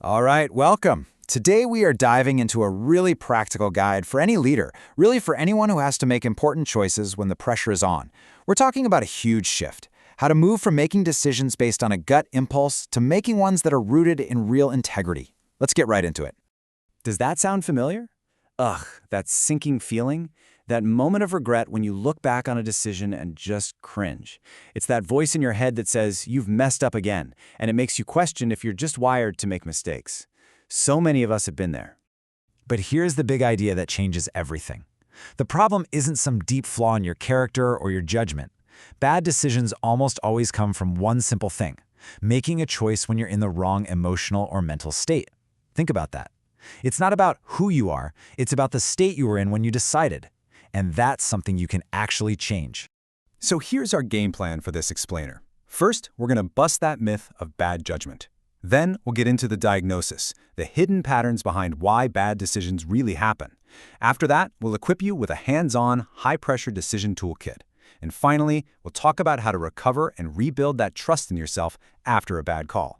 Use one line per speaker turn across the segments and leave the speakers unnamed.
All right, welcome. Today we are diving into a really practical guide for any leader, really for anyone who has to make important choices when the pressure is on. We're talking about a huge shift, how to move from making decisions based on a gut impulse to making ones that are rooted in real integrity. Let's get right into it. Does that sound familiar? Ugh, that sinking feeling, that moment of regret when you look back on a decision and just cringe. It's that voice in your head that says you've messed up again, and it makes you question if you're just wired to make mistakes. So many of us have been there. But here's the big idea that changes everything. The problem isn't some deep flaw in your character or your judgment. Bad decisions almost always come from one simple thing: making a choice when you're in the wrong emotional or mental state. Think about that. It's not about who you are, it's about the state you were in when you decided. And that's something you can actually change.
So here's our game plan for this explainer. First, we're going to bust that myth of bad judgment. Then we'll get into the diagnosis, the hidden patterns behind why bad decisions really happen. After that, we'll equip you with a hands-on, high-pressure decision toolkit. And finally, we'll talk about how to recover and rebuild that trust in yourself after a bad call.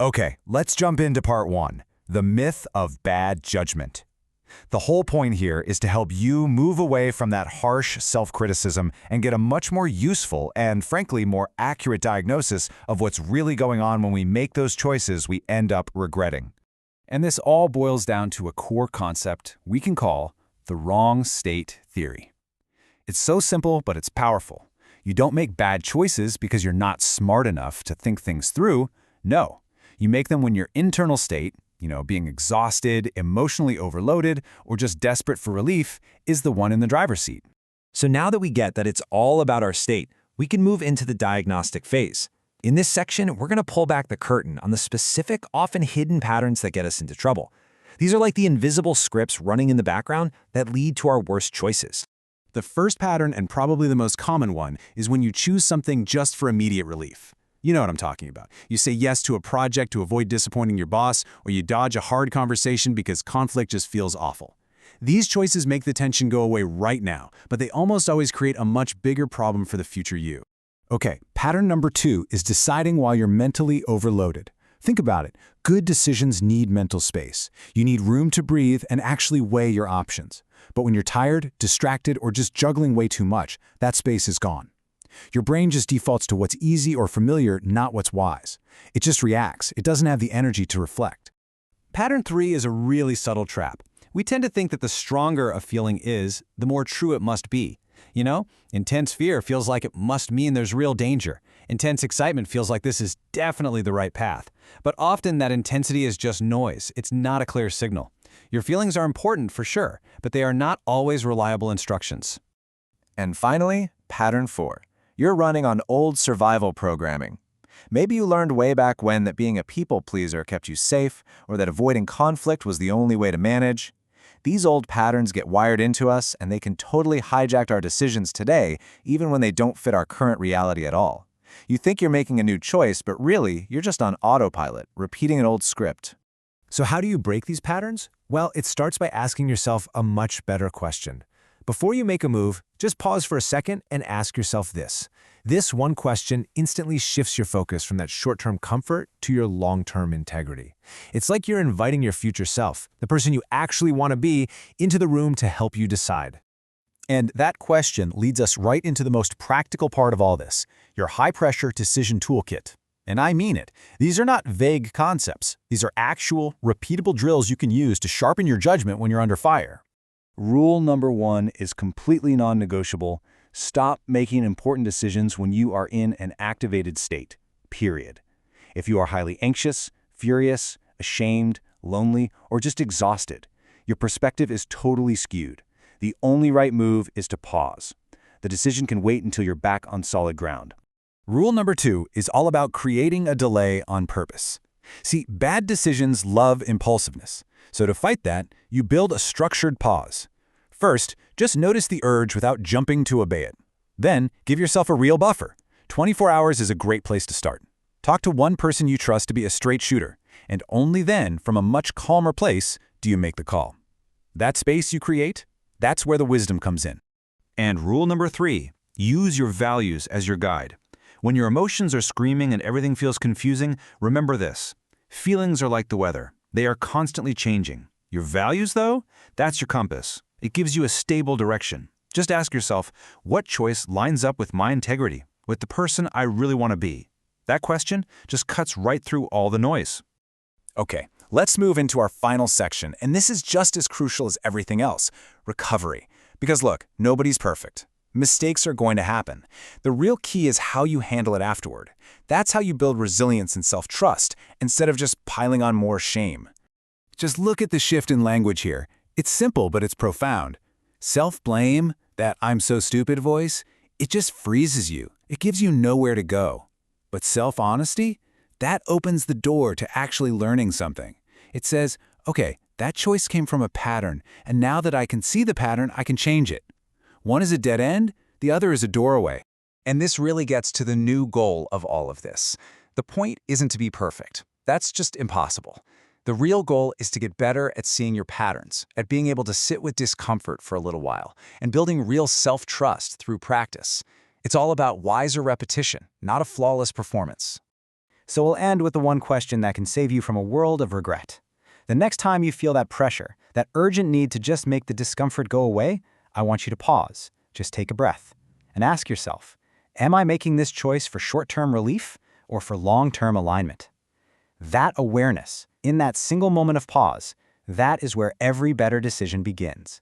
Okay, let's jump into part one, the myth of bad judgment. The whole point here is to help you move away from that harsh self-criticism and get a much more useful and, frankly, more accurate diagnosis of what's really going on when we make those choices we end up regretting.
And this all boils down to a core concept we can call the wrong state theory. It's so simple, but it's powerful. You don't make bad choices because you're not smart enough to think things through. No, you make them when your internal state, being exhausted, emotionally overloaded, or just desperate for relief, is the one in the driver's seat.
So now that we get that it's all about our state, we can move into the diagnostic phase. In this section, we're going to pull back the curtain on the specific, often hidden patterns that get us into trouble. These are like the invisible scripts running in the background that lead to our worst choices.
The first pattern, and probably the most common one, is when you choose something just for immediate relief. You know what I'm talking about. You say yes to a project to avoid disappointing your boss, or you dodge a hard conversation because conflict just feels awful. These choices make the tension go away right now, but they almost always create a much bigger problem for the future you. Okay, pattern number 2 is deciding while you're mentally overloaded. Think about it. Good decisions need mental space. You need room to breathe and actually weigh your options. But when you're tired, distracted, or just juggling way too much, that space is gone. Your brain just defaults to what's easy or familiar, not what's wise. It just reacts. It doesn't have the energy to reflect. Pattern 3 is a really subtle trap. We tend to think that the stronger a feeling is, the more true it must be. Intense fear feels like it must mean there's real danger. Intense excitement feels like this is definitely the right path. But often that intensity is just noise. It's not a clear signal. Your feelings are important for sure, but they are not always reliable instructions.
And finally, pattern 4. You're running on old survival programming. Maybe you learned way back when that being a people pleaser kept you safe, or that avoiding conflict was the only way to manage. These old patterns get wired into us, and they can totally hijack our decisions today, even when they don't fit our current reality at all. You think you're making a new choice, but really, you're just on autopilot, repeating an old script.
So how do you break these patterns? Well, it starts by asking yourself a much better question. Before you make a move, just pause for a second and ask yourself this. This one question instantly shifts your focus from that short-term comfort to your long-term integrity. It's like you're inviting your future self, the person you actually want to be, into the room to help you decide.
And that question leads us right into the most practical part of all this, your high-pressure decision toolkit. And I mean it. These are not vague concepts. These are actual, repeatable drills you can use to sharpen your judgment when you're under fire. Rule number 1 is completely non-negotiable. Stop making important decisions when you are in an activated state, period. If you are highly anxious, furious, ashamed, lonely, or just exhausted, your perspective is totally skewed. The only right move is to pause. The decision can wait until you're back on solid ground. Rule number 2 is all about creating a delay on purpose. See, bad decisions love impulsiveness. So to fight that, you build a structured pause. First, just notice the urge without jumping to obey it. Then, give yourself a real buffer. 24 hours is a great place to start. Talk to one person you trust to be a straight shooter, and only then, from a much calmer place, do you make the call. That space you create, that's where the wisdom comes in. And rule number 3, use your values as your guide. When your emotions are screaming and everything feels confusing, remember this.
Feelings are like the weather. They are constantly changing. Your values, though, that's your compass. It gives you a stable direction. Just ask yourself, what choice lines up with my integrity, with the person I really want to be? That question just cuts right through all the noise.
Okay, let's move into our final section, and this is just as crucial as everything else, recovery. Because look, nobody's perfect. Mistakes are going to happen. The real key is how you handle it afterward. That's how you build resilience and self-trust, instead of just piling on more shame. Just look at the shift in language here. It's simple, but it's profound. Self-blame, that "I'm so stupid" voice, it just freezes you. It gives you nowhere to go. But self-honesty? That opens the door to actually learning something. It says, okay, that choice came from a pattern, and now that I can see the pattern, I can change it. One is a dead end, the other is a doorway.
And this really gets to the new goal of all of this. The point isn't to be perfect. That's just impossible. The real goal is to get better at seeing your patterns, at being able to sit with discomfort for a little while, and building real self-trust through practice. It's all about wiser repetition, not a flawless performance.
So we'll end with the one question that can save you from a world of regret. The next time you feel that pressure, that urgent need to just make the discomfort go away, I want you to pause, just take a breath, and ask yourself, am I making this choice for short-term relief or for long-term alignment? That awareness, in that single moment of pause, that is where every better decision begins.